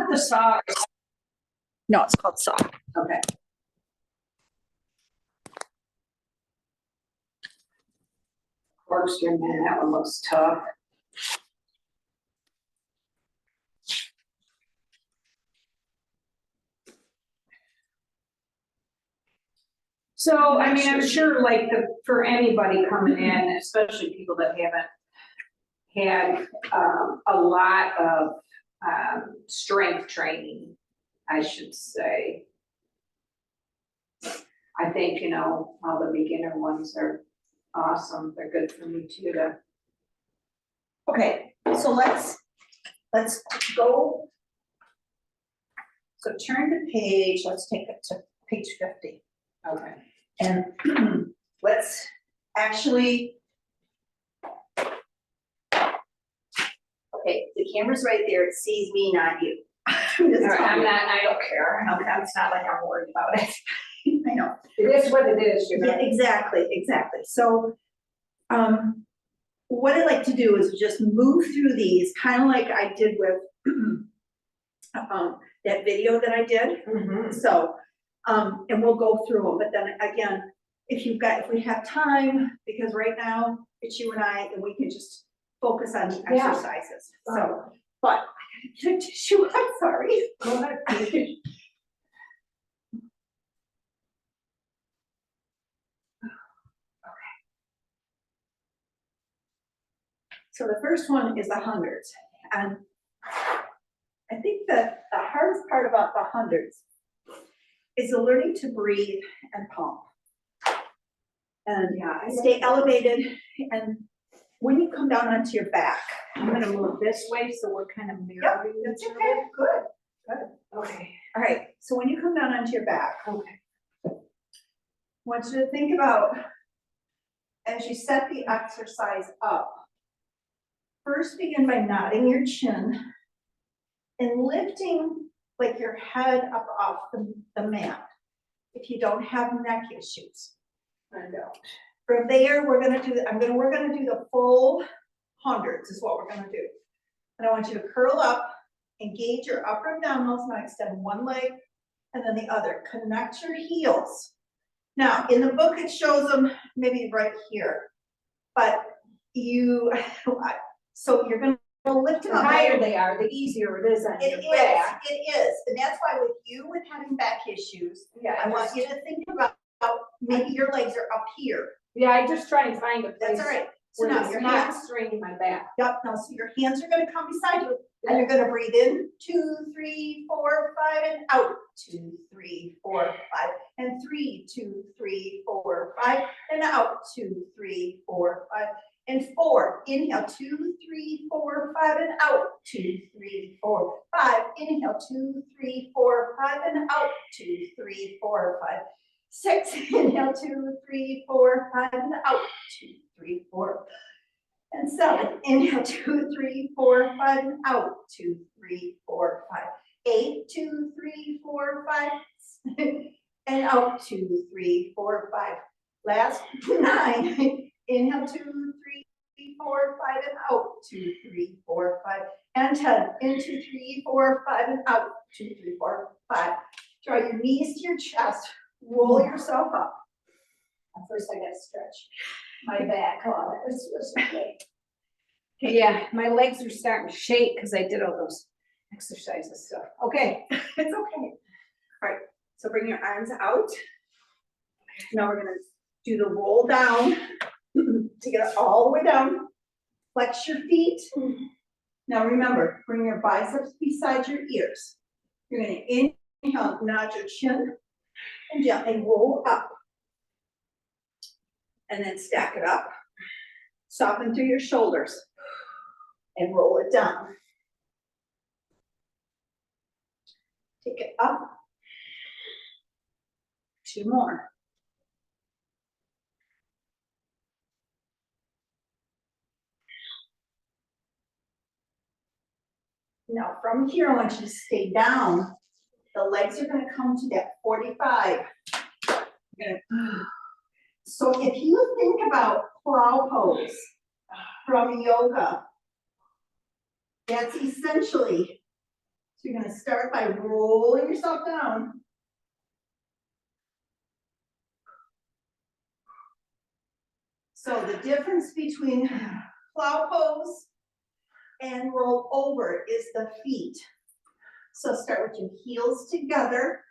not the saw. No, it's called saw. Okay. Corkscrew, man, that one looks tough. So, I mean, I'm sure like for anybody coming in, especially people that haven't had a lot of strength training, I should say. I think, you know, all the beginner ones are awesome. They're good for me too to. Okay, so let's go. So turn the page, let's take it to page 50. Okay. And let's actually. Okay, the camera's right there, it sees me, not you. I'm not, I don't care. It's not like I'm worried about it. I know. It is what it is, you know. Yeah, exactly. So, what I like to do is just move through these, kind of like I did with that video that I did. Mhm. So, and we'll go through them, but then again, if we have time, because right now it's you and I, and we can just focus on the Yeah. exercises. So, but I gotta get a tissue, I'm sorry. Go ahead. So the first one is the hundreds, and I think that the hardest part about the hundreds is the learning to breathe and pump. And Yeah, I stay elevated, and when you come down onto your back. I'm gonna move this way so we're kind of Yep, mirroring that's each okay, good. other. Okay. All right, so when you come down onto your back, Okay. I want you to think about, as you set the exercise up, first begin by nodding your chin and lifting like your head up off the mat if you don't have neck issues. I don't. From there, we're gonna do the full hundreds is what we're gonna do. And I want you to curl up, engage your upper abdominals, now extend one leg and then the other. Connect your heels. Now, in the book, it shows them maybe right here, but so you're gonna lift them The up. higher they are, the easier it is on your It back. is, and that's why with having back issues, Yeah, I want you to think about maybe your legs are up here. Yeah, I just try and find a place. That's all right. So Where now it's your not hands, straining my back. yep, now so your hands are gonna come beside you, and you're gonna breathe in, 2, 3, 4, 5, and out, 2, 3, 4, 5, and 3, 2, 3, 4, 5, and out, 2, 3, 4, 5, and 4. Inhale, 2, 3, 4, 5, and out, 2, 3, 4, 5. Inhale, 2, 3, 4, 5, and out, 2, 3, 4, 5. 6. Inhale, 2, 3, 4, 5, and out, 2, 3, 4. And 7. Inhale, 2, 3, 4, 5, and out, 2, 3, 4, 5. 8, 2, 3, 4, 5, and out, 2, 3, 4, 5. Last 9. Inhale, 2, 3, 4, 5, and out, 2, 3, 4, 5. And 10. In 2, 3, 4, 5, and out, 2, 3, 4, 5. Draw your knees to your chest. Roll yourself up. First, I gotta stretch my back. Oh, that was okay. Yeah, my legs are starting to shake because I did all those exercises, so, okay. It's okay. All right, so bring your arms out. Now we're gonna do the roll down to get it all the way down. Flex your feet. Now remember, bring your biceps beside your ears. You're gonna inhale, nod your chin, and gently roll up. And then stack it up. Soften through your shoulders and roll it down. Take it up. 2 more. Now from here, I want you to stay down. The legs are gonna come to that 45. So if you think about plow pose from yoga, that's essentially So you're gonna start by rolling yourself down. So the difference between plow pose and roll over is the feet. So start with your heels together,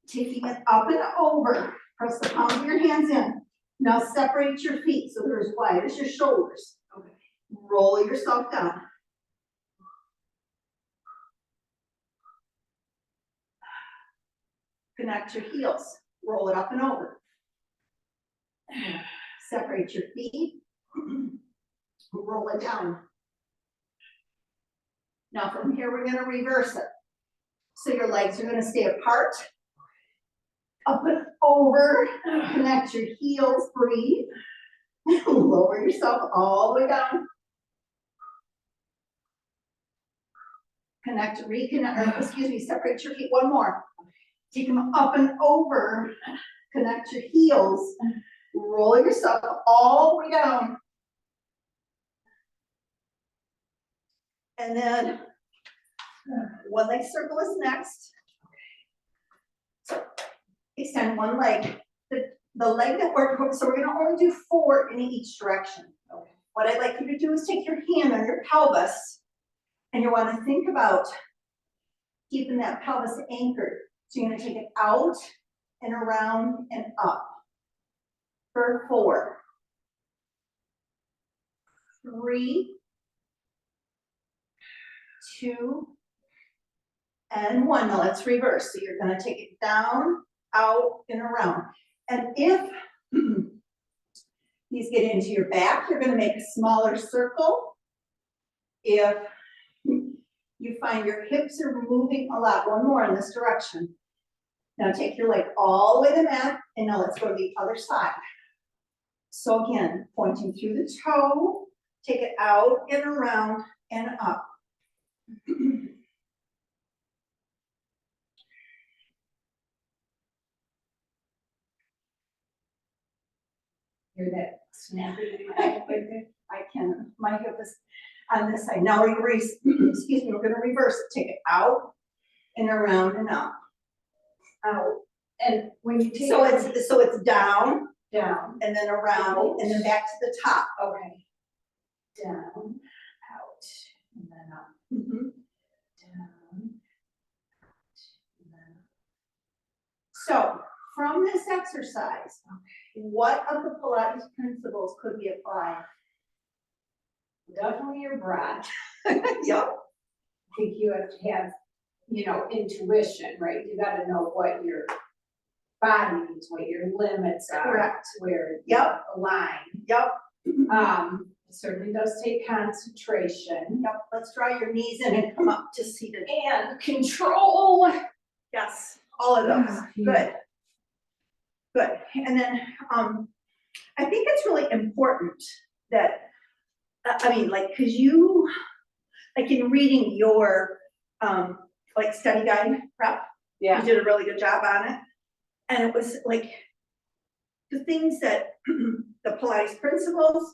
taking it up and over. Press the palms of your hands in. Now separate your feet so they're as wide as your shoulders. Okay. Roll yourself down. Connect your heels. Roll it up and over. Separate your feet. Roll it down. Now from here, we're gonna reverse it. So your legs are gonna stay apart. Up and over. Connect your heels. Breathe. Lower yourself all the way down. Connect, reconnect, or excuse me, separate your feet. One more. Take them up and over. Connect your heels. Roll yourself all the way down. And then one leg circle is next. So extend one leg. The leg that so we're gonna only do 4 in each direction. Okay. What I'd like you to do is take your hand on your pelvis, and you wanna think about keeping that pelvis anchored. So you're gonna take it out and around and up for 4, 3, 2, and 1. Now let's reverse. So you're gonna take it down, out, and around. And if these get into your back, you're gonna make a smaller circle. If you find your hips are moving a lot, one more in this direction. Now take your leg all the way to the mat, and now let's go to the other side. So again, pointing through the toe, take it out and around and up. Hear that snapping in my hip right there? I can, my hip is on this side. Now we're gonna excuse me, we're gonna reverse it. Take it out and around and up. Out. And when you take So it's down down, and then around and then back to the top. okay. Down, out, and then up. Mhm. Down, out, and then up. So from this exercise, what of the Pilates principles could we apply? Definitely your breath. Yep. I think you have to have, you know, intuition, right? You gotta know what your body needs, what your limits are. Correct. Where Yep. the line. Yep. It certainly does take concentration. Yep. Let's draw your knees in and come up to seated. And control. Yes, all of those. Good. Good. And then I think it's really important that, I mean, like, cause you, like in reading your like study guide prep, you did a really good job on it. And it was like the things that the Pilates principles,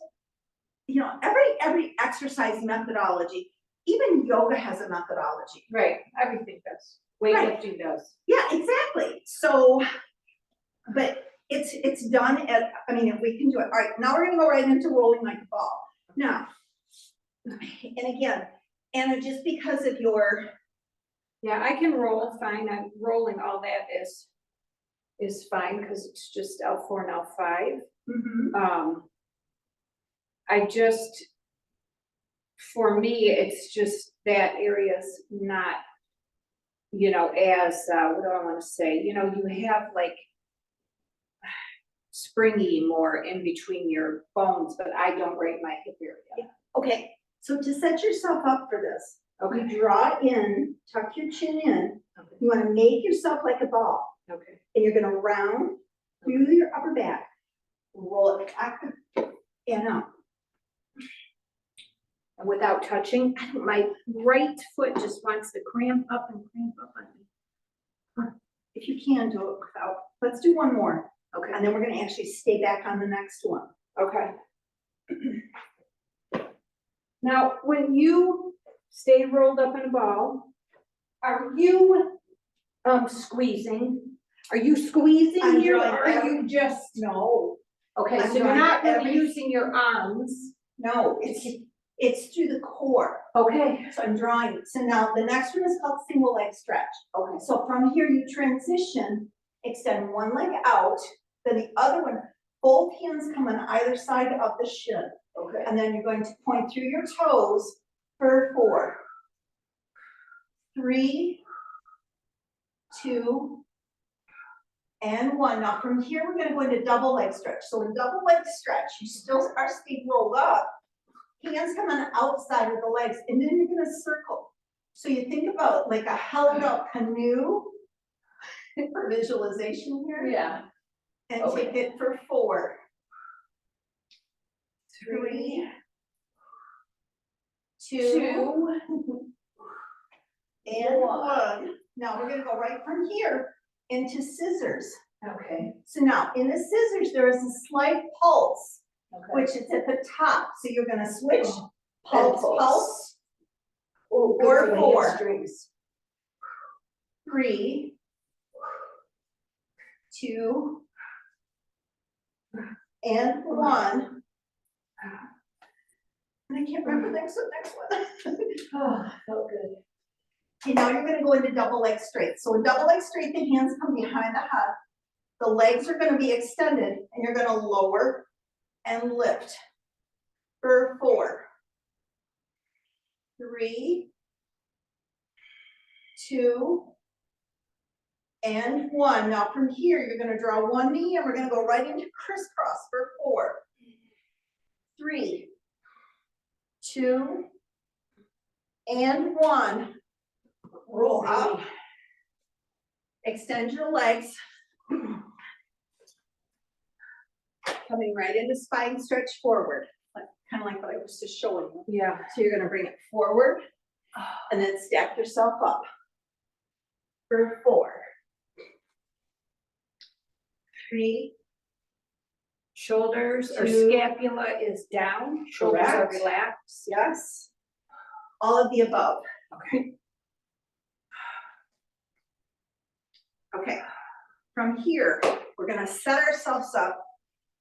you know, every exercise methodology, even yoga has a methodology. Right, everything does. Right. Weightlifting does. Yeah, exactly. So, but it's done at, I mean, if we can do it. All right, now we're gonna go right into rolling like a ball. Now, and again, Anna, just because of your, Yeah, I can roll fine. I'm rolling, all that is fine because it's just L4 and L5. I just, for me, it's just that area's not, you know, as, what do I want to say? You know, you have like springy more in between your bones, but I don't rate my hip area. okay, so to set yourself up for this, Okay, you draw in, tuck your chin in. okay, You wanna make yourself like a ball, okay. and you're gonna round through your upper back, roll it back and up. And without touching, my right foot just wants to cramp up and cramp up on me. If you can do it without, let's do one more, Okay, and then we're gonna actually stay back on the next one. okay. Now, when you stay rolled up in a ball, Are you, squeezing? Are you squeezing I'm here, drawing or are you just, No, okay, I'm so you're drawing not really every- using your arms? no, it's through the core. Okay, So I'm drawing. So now the next one is called single leg stretch. okay, So from here you transition, extend one leg out, then the other one, both hands come on either side of the shin. okay. And then you're going to point through your toes for 4, 3, 2, and 1. Now from here, we're gonna go into double leg stretch. So in double leg stretch, you still are staying rolled up. Hands come on the outside of the legs, and then you're gonna circle. So you think about like a held out canoe for visualization here. Yeah. And Okay. take it for 4, 3, 2, and 1. Now we're gonna go right from here into scissors. Okay, So now in the scissors, there is a slight pulse, okay. which is at the top. So you're gonna switch Pulse. pulse, Oh, Or good for the 4. hamstrings. 3, 2, and 1. And I can't remember the next one. Oh, felt good. Okay, now you're gonna go into double leg straight. So in double leg straight, the hands come behind the head. The legs are gonna be extended, and you're gonna lower and lift for 4, 3, 2, and 1. Now from here, you're gonna draw one knee, and we're gonna go right into crisscross for 4, 3, 2, and 1. Roll up. Extend your legs. Coming right into spine stretch forward, kind of like what I was just showing you. Yeah. So you're gonna bring it forward and then stack yourself up for 4, 3, Shoulders or 2. scapula is down, shoulders are Correct. relaxed. yes, all of the above. Okay. Okay, from here, we're gonna set ourselves up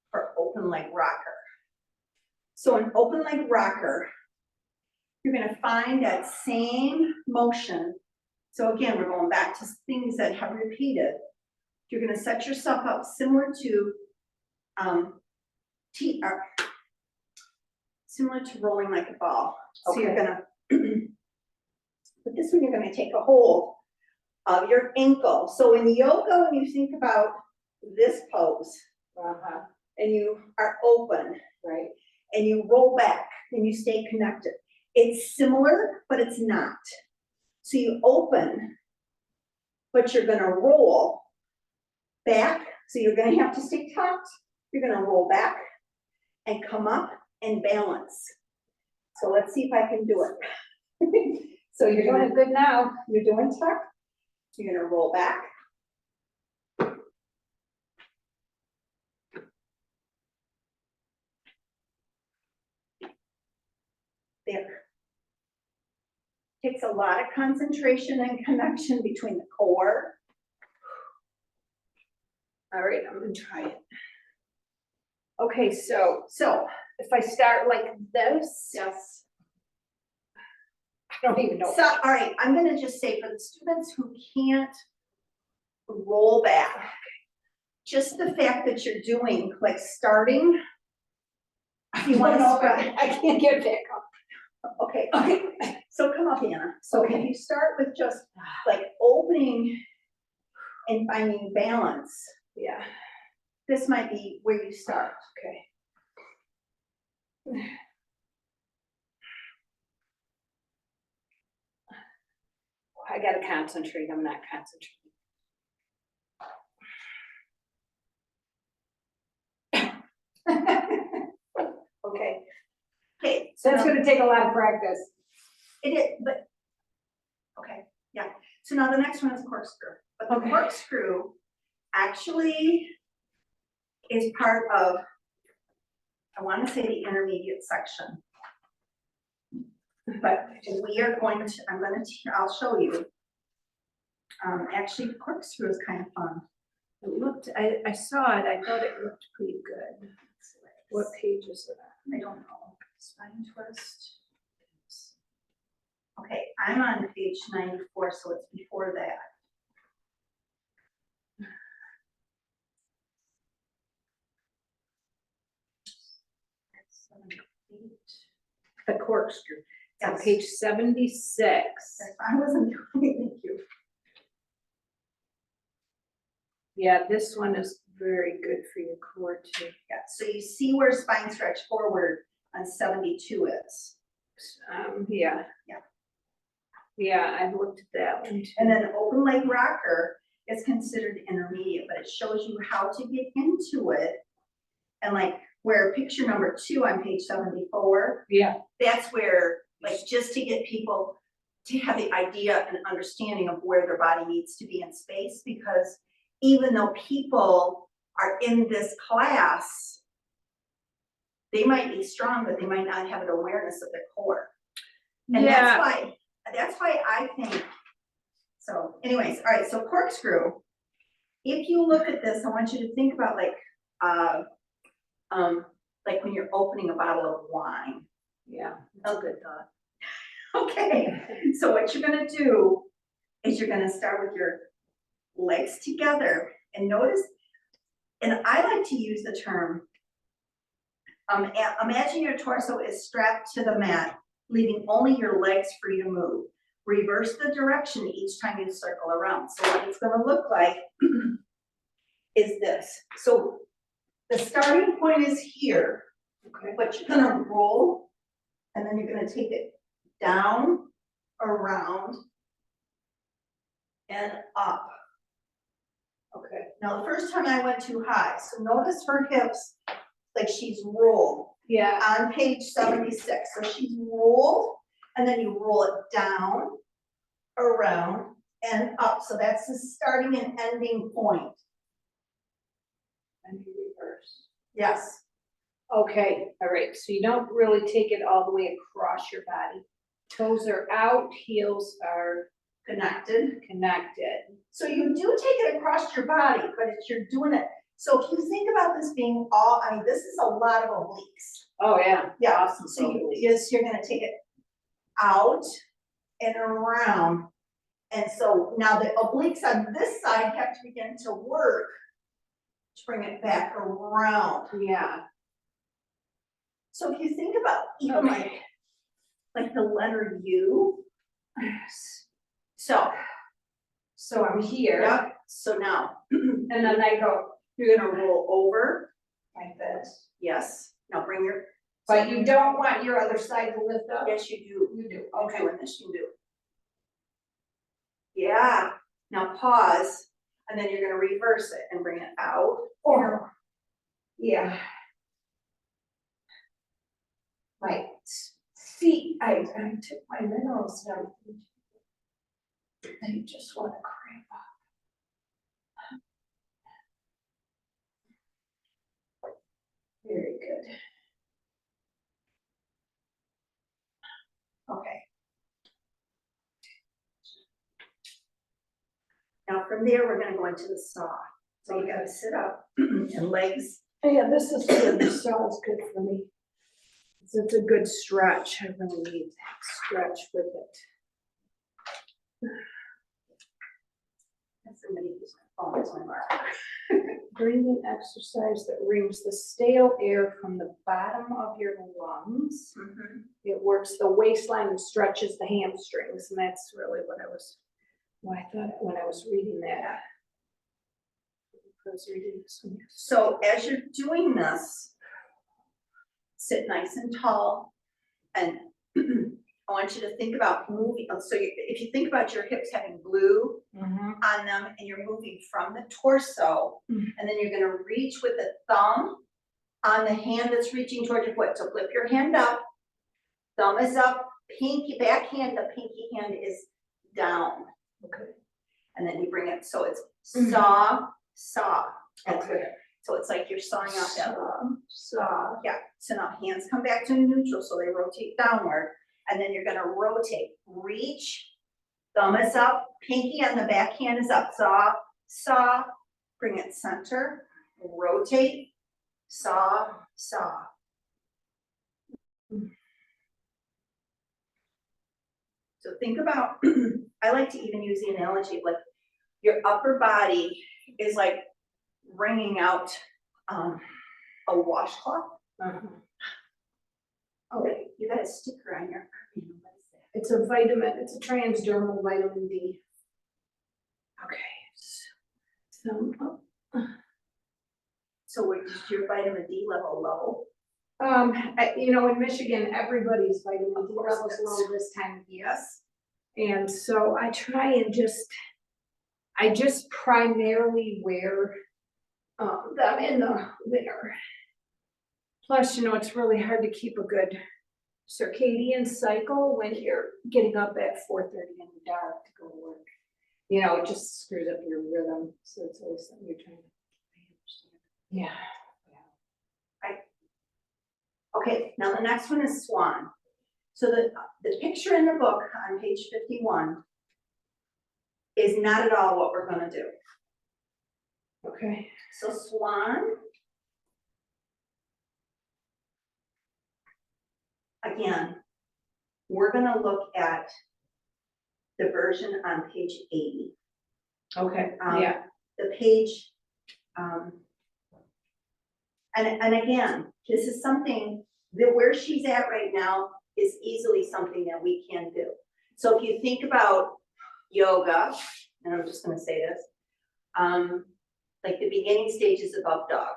for open leg rocker. So an open leg rocker, you're gonna find that same motion. So again, we're going back to things that have repeated. You're gonna set yourself up similar to similar to rolling like a ball. So you're Okay. gonna, but this one you're gonna take a hold of your ankle. So in yoga, when you think about this pose, Uh-huh, and you are open, right. and you roll back, and you stay connected. It's similar, but it's not. So you open, but you're gonna roll back, so you're gonna have to stay tucked. You're gonna roll back and come up and balance. So let's see if I can do it. So You're you're doing gonna, it good now. you're doing tuck, you're gonna roll back. There. Takes a lot of concentration and connection between the core. All right, I'm gonna try it. Okay, so if I start like this, Yes. I don't even know. So, all right, I'm gonna just say for the students who can't roll back, just the fact that you're doing, like starting, if you wanna No, spread, I can't get back up. okay, so come up, Anna. So if Okay. you start with just like opening and finding balance, Yeah, this might be where you start. okay. I gotta concentrate, I'm not concentrating. Okay. Okay, So so it's now, gonna take a lot of practice. it is, but, okay, yeah. So now the next one is corkscrew. But the Okay. corkscrew actually is part of, I want to say the intermediate section. But we are going to, I'll show you. Actually, corkscrew is kind of fun. It looked, I saw it, I thought it looked pretty good. What page is it on? I don't know. Spine twist. Okay, I'm on page 94, so it's before that. The corkscrew. It's on Yes. page 76. I wasn't doing it, thank you. Yeah, this one is very good for your core too. Yeah, so you see where spine stretch forward on 72 is. Yeah. Yeah. Yeah, I've looked at that one too. And then open leg rocker is considered intermediate, but it shows you how to get into it. And like where picture number 2 on page 74, Yeah, that's where, like, just to get people to have the idea and understanding of where their body needs to be in space, because even though people are in this class, they might be strong, but they might not have an awareness of their core. And yeah, that's why I think, so anyways, all right, so corkscrew. If you look at this, I want you to think about like when you're opening a bottle of wine. yeah, that's a good thought. Okay, so what you're gonna do is you're gonna start with your legs together and notice, and I like to use the term, imagine your torso is strapped to the mat, leaving only your legs free to move. Reverse the direction each time you circle around. So what it's gonna look like is this. So the starting point is here, Okay. but you're gonna roll, and then you're gonna take it down, around, and up. Okay. Now, the first time I went too high, so notice her hips, like she's rolled Yeah, on page 76. So she's rolled, and then you roll it down, around, and up. So that's the starting and ending point. and you reverse. Yes. Okay, all right, so you don't really take it all the way across your body. Toes are out, heels are Connected. connected. So you do take it across your body, but it's you're doing it. So if you think about this being all, I mean, this is a lot of obliques. Oh, yeah. Yeah, Awesome. so you're gonna take it out and around. And so now the obliques on this side have to begin to work to bring it back around. Yeah. So if you think about even like the letter U. So I'm here, yep, so now, and then I go, you're gonna roll over like this. Yes, now bring your. but you don't want your other side to lift up? Yes, you do. You do, Okay, when this you do. Yeah, now pause, and then you're gonna reverse it and bring it out. Or, yeah. My feet, I took my minerals down. They just want to cramp up. Very good. Okay. Now from there, we're gonna go into the saw. So you gotta sit up and legs. Yeah, this is good, this sounds good for me. It's a good stretch, I really need to stretch with it. That's somebody who's my phone, it's my mark. Breathing exercise that removes the stale air from the bottom of your lungs. It works the waistline and stretches the hamstrings, and that's really what I thought when I was reading that. I was reading this one. So as you're doing this, sit nice and tall, and I want you to think about moving. So if you think about your hips having glue on them, and you're moving from the torso, and then you're gonna reach with the thumb on the hand that's reaching toward your foot. So flip your hand up, thumb is up, pinky, back hand, the pinky hand is down. Okay. And then you bring it, so it's saw, saw. That's Okay. good. So it's like you're sawing off that. Saw. Yeah, so now hands come back to neutral, so they rotate downward, and then you're gonna rotate, reach, Thumb is up, pinky on the back hand is up, saw, saw, bring it center, rotate, saw, saw. So think about, I like to even use the analogy of like your upper body is like wringing out a washcloth. Oh, you got a sticker on your, what is that? It's a vitamin, it's a transdermal vitamin D. Okay. So, So is your vitamin D level low? you know, in Michigan, everybody's vitamin D course levels it is. low this time of year. And so I try and I just primarily wear them in the winter. Plus, you know, it's really hard to keep a good circadian cycle when you're getting up at 4:30 in the dark to go to work. You know, it just screws up your rhythm, so it's always something you're trying to. Yeah. Okay, now the next one is swan. So the picture in the book on page 51 is not at all what we're gonna do. Okay. So swan. Again, we're gonna look at the version on page 80. Okay, Yeah. The page, and again, this is something that where she's at right now is easily something that we can do. So if you think about yoga, and I'm just gonna say this, like the beginning stage is above dog,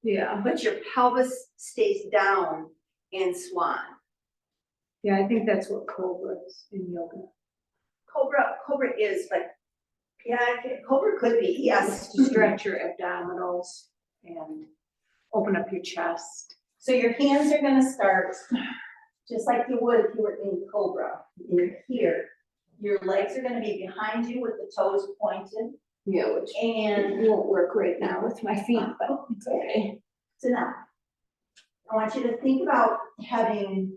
yeah. but your pelvis stays down in swan. Yeah, I think that's what Cobra is in yoga. Cobra is, but yeah, Cobra could be, yes. It's to stretch your abdominals and open up your chest. So your hands are gonna start just like you would if you were in Cobra. And you're here. Your legs are gonna be behind you with the toes pointed. Yeah, which And won't work right now with my feet, but it's okay. so now, I want you to think about having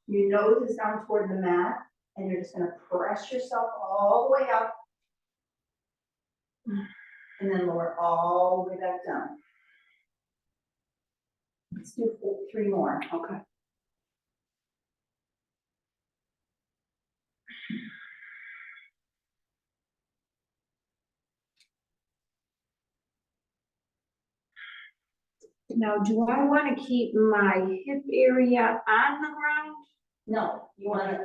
your nose is down toward the mat, and you're just gonna press yourself all the way up. And then lower all the way back down. Let's do 3 more. Okay. Now, do I want to keep my hip area on the ground? No, you wanna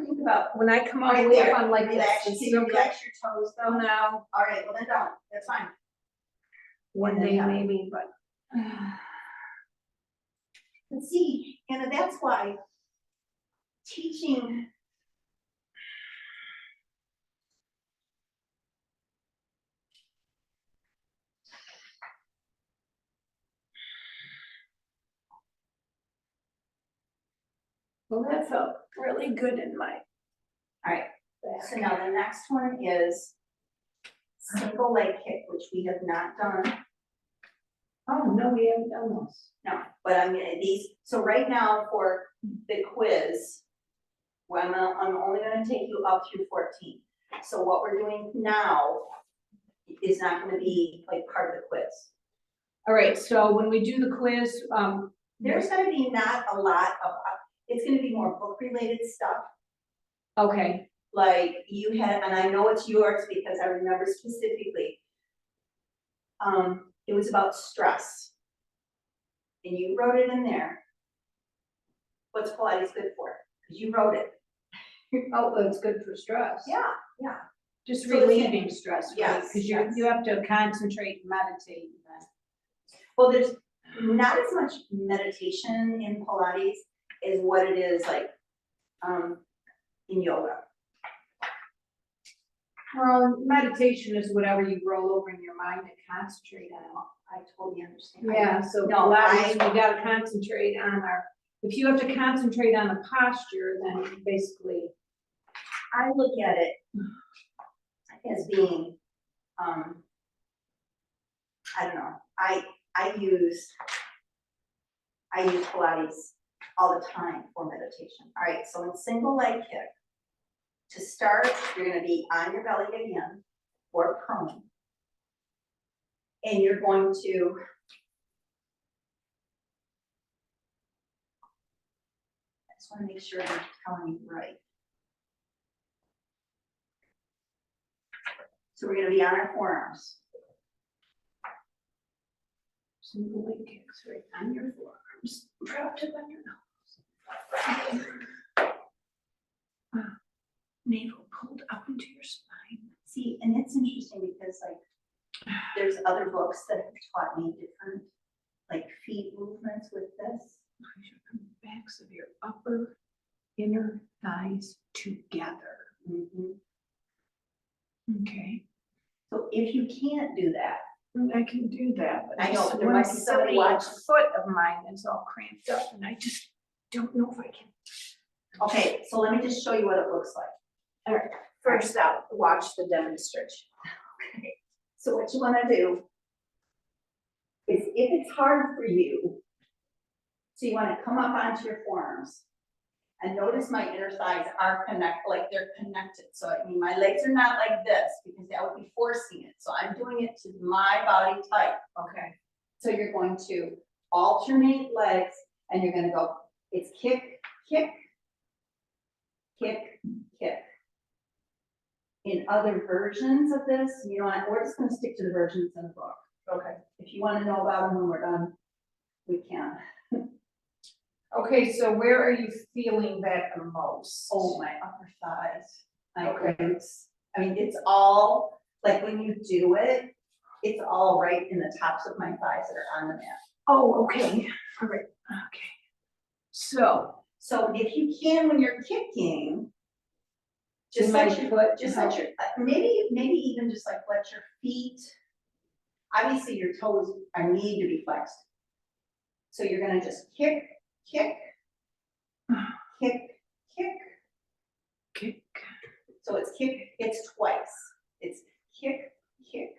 think about When I come all the right way there. up on like Relax, this, can you relax your toes oh though? no, All right, well then don't, that's fine. one And then day down. maybe, but. But see, Anna, that's why teaching. Well, that felt really good in my All right, back. so now the next one is single leg kick, which we have not done. Oh, no, we haven't done this. No, but I'm gonna, so right now for the quiz, well, I'm only gonna take you up through 14. So what we're doing now is not gonna be like part of the quiz. All right, so when we do the quiz, There's gonna be not a lot of, it's gonna be more book related stuff. okay, Like you had, and I know it's yours because I remember specifically. It was about stress. And you wrote it in there. What's Pilates good for? Because you wrote it. oh, it's good for stress. Yeah, yeah. Just So it's- relieving stress, right? Yes, Because yes. you have to concentrate and meditate. Well, there's not as much meditation in Pilates as what it is like in yoga. Well, meditation is whatever you roll over in your mind and concentrate on. I totally understand. Yeah, so No, Pilates, we gotta concentrate on if you have to concentrate on the posture, then basically. I look at it as being, I don't know, I use Pilates all the time for meditation. All right, so in single leg kick, To start, you're gonna be on your belly again, or prone. And you're going to I just wanna make sure I'm telling you right. So we're gonna be on our forearms. Single leg kicks right on your forearms, propped up on your nose. Navel pulled up into your spine. See, and it's interesting because like, there's other books that have taught me different, like feet movements with this. Push your backs of your upper inner thighs together. Okay. So if you can't do that, I can do that, but I know, just but there one might be somebody silly watching. foot of mine is all cramped up and I just don't know if I can. okay, so let me just show you what it looks like. All right, first out, watch the demonstration. Okay, so what you wanna do is if it's hard for you, so you wanna come up onto your forearms. And notice my inner thighs are like they're connected. So I mean, my legs are not like this because that would be forcing it. So I'm doing it to my body type. Okay. So you're going to alternate legs and you're gonna go, it's kick, kick, kick, kick. In other versions of this, you know, we're just gonna stick to the versions in the book. Okay. If you wanna know about them when we're done, we can. Okay, so where are you feeling that the most? Oh, my upper thighs, my Okay. glutes. I mean, it's all, like when you do it, it's all right in the tops of my thighs that are on the mat. Oh, okay, all right, okay. So, So if you can, when you're kicking, just my let your foot just let your, maybe even just like let your feet, obviously your toes are need to be flexed. So you're gonna just kick, kick, kick, kick. kick. So it's kick, it's twice. It's kick, kick,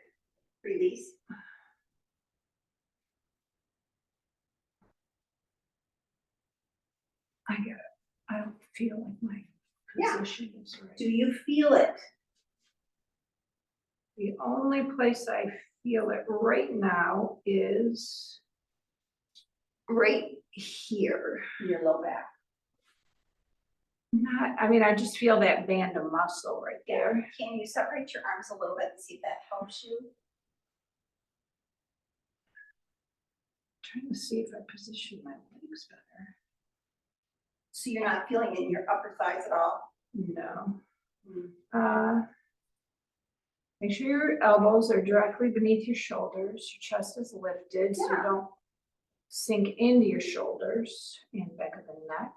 release. I get it. I don't feel like my Yeah. position is right. Do you feel it? The only place I feel it right now is right here. Your low back. Not, I mean, I just feel that band of muscle right there. Can you separate your arms a little bit and see if that helps you? Trying to see if I position my legs better. So you're not feeling it in your upper thighs at all? No. Hmm. Make sure your elbows are directly beneath your shoulders, your chest is lifted, so you Yeah. don't sink into your shoulders and back of the neck.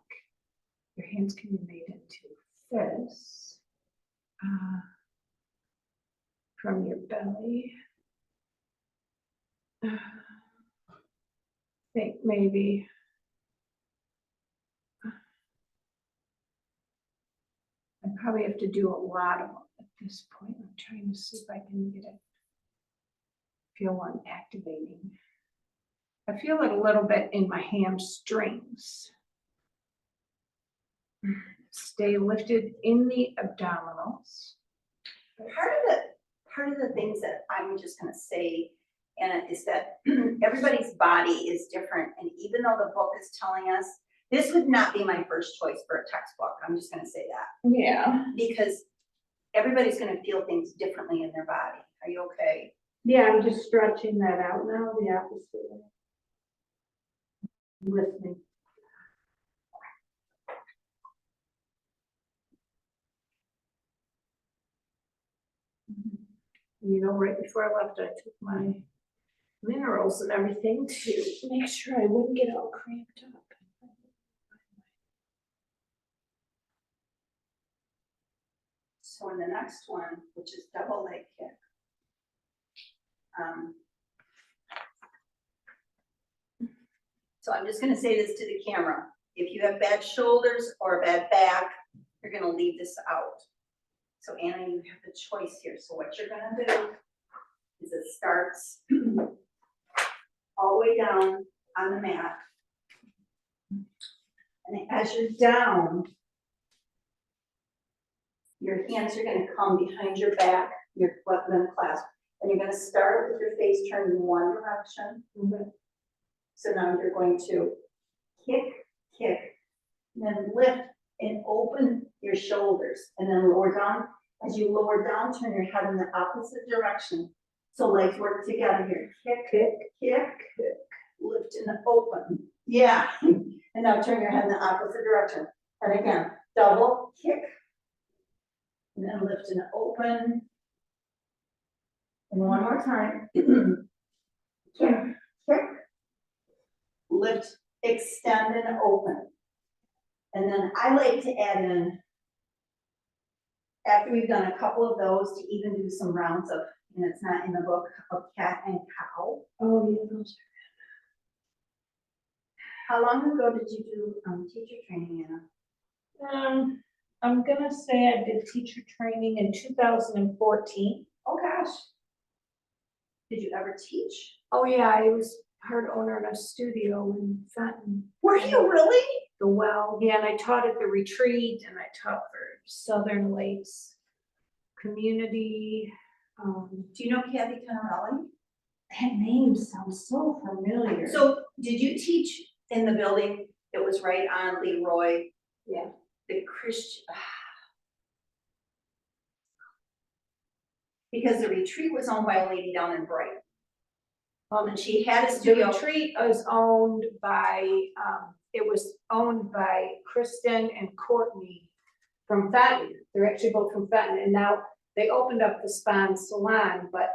Your hands can be made into fists. From your belly. Think maybe. I probably have to do a lot of them at this point. I'm trying to see if I can get it. Feel one activating. I feel it a little bit in my hamstrings. Stay lifted in the abdominals. Part of the things that I'm just gonna say, Anna, is that everybody's body is different, and even though the book is telling us, this would not be my first choice for a textbook, I'm just gonna say that. Yeah. Because everybody's gonna feel things differently in their body. Are you okay? Yeah, I'm just stretching that out now, the opposite way. Listening. You know, right before I left, I took my minerals and everything to make sure I wouldn't get all cramped up. So in the next one, which is double leg kick. So I'm just gonna say this to the camera. If you have bad shoulders or a bad back, you're gonna leave this out. So Anna, you have the choice here. So what you're gonna do is it starts all the way down on the mat. And as you're down, Your hands are gonna come behind your back, your foot gonna clasp, and you're gonna start with your face turned in one direction. So now you're going to kick, and then lift and open your shoulders, and then lower down. As you lower down, turn your head in the opposite direction. So legs work together here. Kick, lift and open. Yeah. And now turn your head in the opposite direction. And again, double kick. And then lift and open. And one more time. Kick, lift, extend and open. And then I like to add in, after we've done a couple of those, to even do some rounds of, and it's not in the book, of cat and cow. Oh, yeah, those How long ago did you do teacher training, Anna? I'm gonna say I did teacher training in 2014. Oh, gosh. Did you ever teach? Oh, yeah, I was part owner of a studio in Fenton. Were you really? The Well, yeah, and I taught at the retreat and I taught for Southern Lakes Community. Do you know Kathy Canarelli? That name sounds so familiar. So did you teach in the building that was right on Leroy? Yeah. The Christian. Because the retreat was owned by a lady down in Brighton. And she had a The studio. retreat was owned by, it was owned by Kristen and Courtney from Fenton. They're actually both from Fenton, and now they opened up the Spa and Salon, but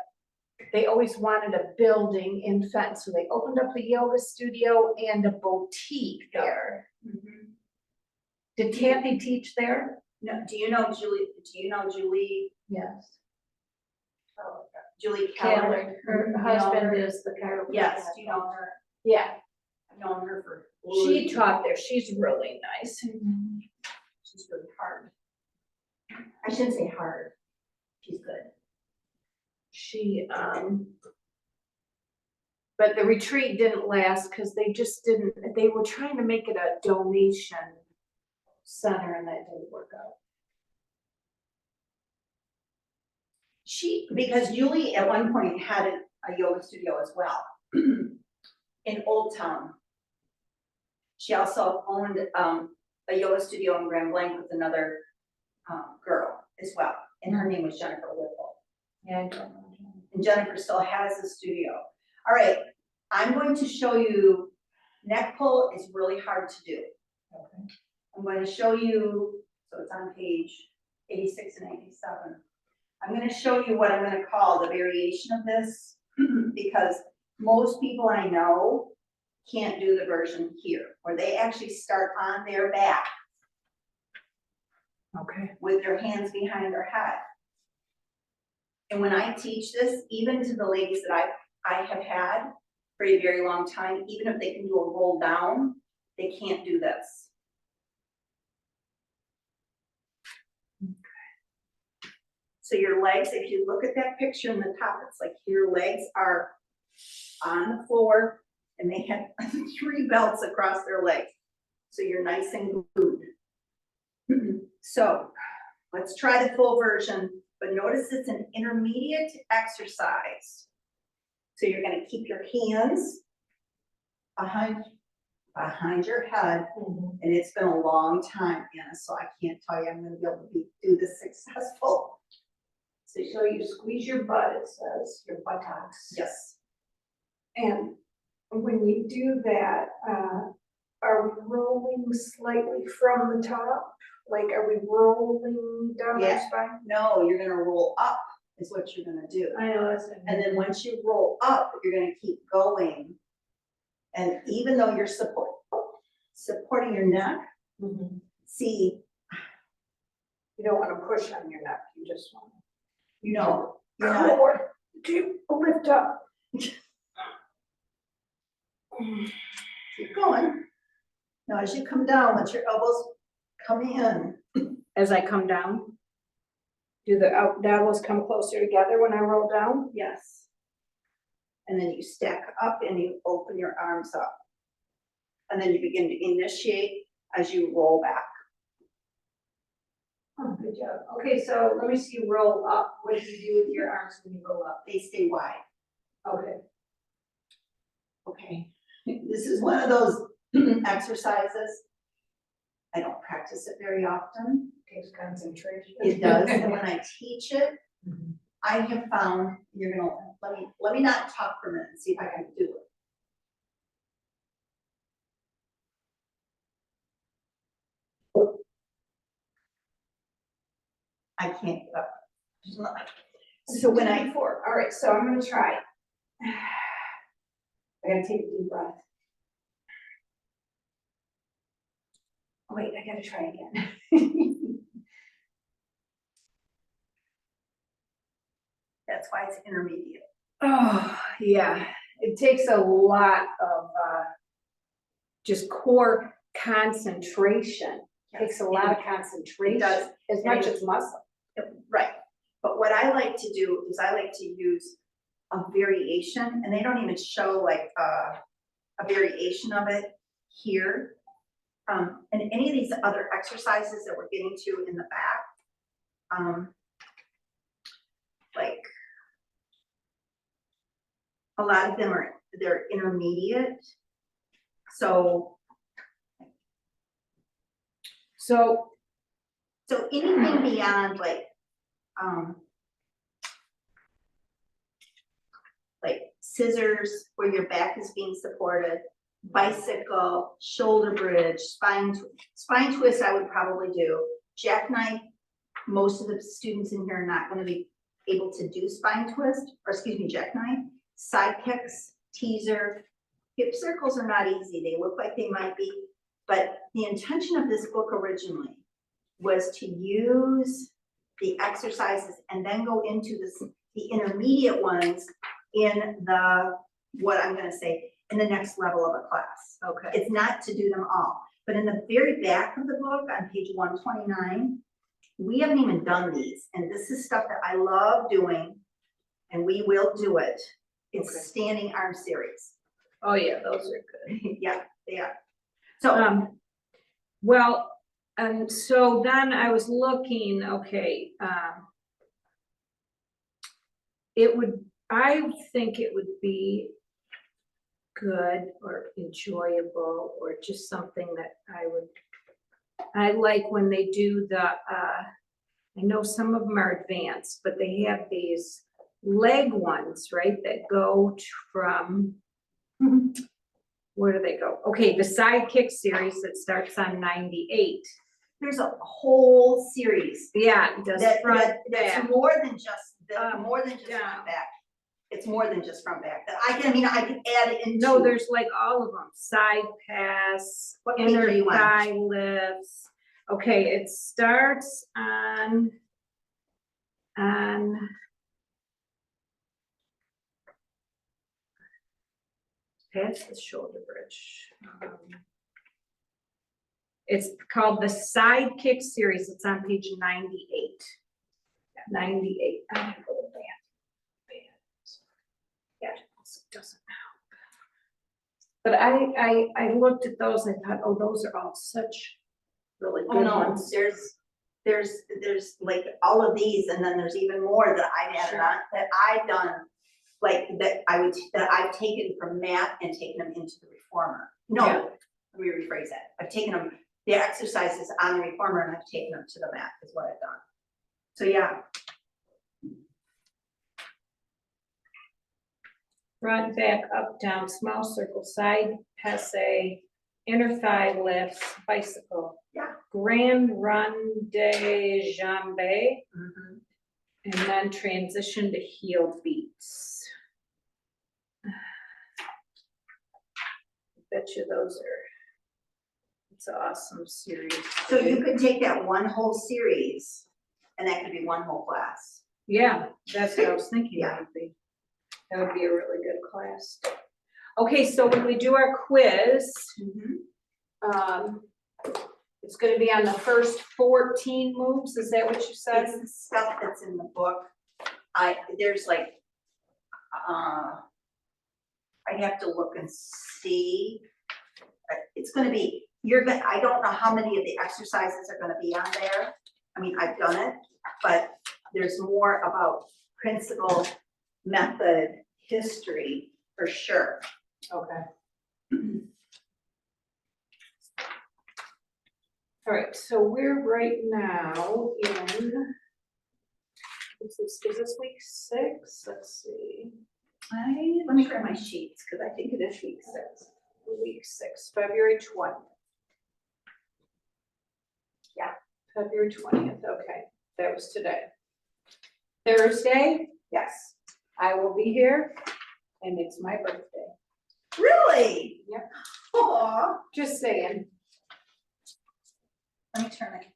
they always wanted a building in Fenton, so they opened up the yoga studio and a boutique there. Did Kathy teach there? No, do you know Julie? Do you know Julie? Yes. Julie Keller. Her You know husband her? is the chiropractor. Yes, do you know her? Yeah, I've known her for. she taught there. She's really nice. She's really hard. I shouldn't say hard. She's good. She, but the retreat didn't last because they just didn't, they were trying to make it a donation center and that didn't work out. Because Julie at one point had a yoga studio as well in Old Town. She also owned a yoga studio in Grand Blanc with another girl as well, and her name was Jennifer Whipple. Yeah, I don't know. And Jennifer still has a studio. All right, I'm going to show you, neck pull is really hard to do. Okay. I'm going to show you, so it's on page 86 and 87. I'm going to show you what I'm going to call the variation of this because most people I know can't do the version here, where they actually start on their back Okay. with their hands behind their head. And when I teach this, even to the ladies that I have had for a very long time, even if they can do a roll down, they can't do this. So your legs, if you look at that picture in the top, it's like your legs are on the floor and they have 3 belts across their legs. So you're nice and glued. So let's try the full version, but notice it's an intermediate exercise. So you're gonna keep your hands behind your head, and it's been a long time, Anna, so I can't tell you I'm gonna be able to do this successful. So you squeeze your butt, it says, your buttocks. Yes. And when you do that, are we rolling slightly from the top? Like, are we rolling down our Yeah. spine? No, you're gonna roll up is what you're gonna do. I know that's. And then once you roll up, you're gonna keep going. And even though you're supporting your neck, see, You don't want to push on your neck, you just want you know, to. you're not, Core to lift up. keep going. Now, as you come down, let your elbows come in. As I come down, do the elbows come closer together when I roll down? Yes. And then you stack up and you open your arms up. And then you begin to initiate as you roll back. Oh, good Good job. Okay, so let me see you roll up. What do you do with your arms when you roll up? They stay wide. Okay. Okay, this is one of those exercises. I don't practice it very often. Takes concentration. It does, and when I teach it, Mhm. I have found, you're gonna, let me not talk for a minute and see if I can do it. I can't get up. There's not- So when I, All right, so I'm gonna try. I gotta take a deep breath. Oh, wait, I gotta try again. that's why it's intermediate. Oh, yeah, it takes a lot of, just core concentration. Takes a lot of concentration, It does. as much as muscle. Right, but what I like to do is I like to use a variation, and they don't even show like a variation of it here. And any of these other exercises that we're getting to in the back, like a lot of them they're intermediate. So anything beyond like scissors where your back is being supported, bicycle, shoulder bridge, spine twist I would probably do. Jackknife, most of the students in here are not gonna be able to do spine twist, or excuse me, jackknife. Side kicks, teaser, hip circles are not easy. They look like they might be, but the intention of this book originally was to use the exercises and then go into the intermediate ones in what I'm gonna say, in the next level of a class. Okay. It's not to do them all, but in the very back of the book on page 129, we haven't even done these, and this is stuff that I love doing, and we will do it. It's Okay. standing arm series. Oh, yeah, those are good. Yeah, they are. So, Well, so then I was looking, okay, I think it would be good or enjoyable or just something that I like when they do I know some of them are advanced, but they have these leg ones, right, that go from, where do they go? Okay, the side kick series that starts on 98. there's a whole series Yeah, it does front, that's back. more than just Up, more than just down. front back. It's more than just front back. I can add it into. No, there's like all of them, side pass, What page are inner you on? thigh lifts. Okay, it starts on past the shoulder bridge. It's called the side kick series. It's on page 98. 98. I have to go to that. Yeah, it doesn't help. But I looked at those and I thought, oh, those are all such really Oh good no, ones. there's like all of these, and then there's even more that I've added on, that I've done, like that I've taken from math and taken them into the reformer. No, Yeah. let me rephrase that. I've taken them, the exercises on the reformer, and I've taken them to the math is what I've done. So yeah, Front, back, up, down, small circle, side passe, inner thigh lifts, bicycle. Yeah. Grand run de jambe, mhm. and then transition to heel beats. Bet you those are, it's an awesome series. So you could take that one whole series, and that could be one whole class. Yeah, that's what I was thinking Yeah. that would be. That would be a really good class. Okay, so when we do our quiz, it's gonna be on the first 14 moves, is that what you said? It's the stuff that's in the book. There's like, I'd have to look and see. It's gonna be, I don't know how many of the exercises are gonna be on there, I mean, I've done it, but there's more about principle, method, history, for sure. Okay. All right, so we're right now in, is this week 6? Let's see. Let me grab my sheets, because I think it is week 6. Week 6, February 20th. Yeah. February 20th, okay, that was today. Thursday, Yes. I will be here, and it's my birthday. Really? Yep. Aw, Just saying. let me turn it.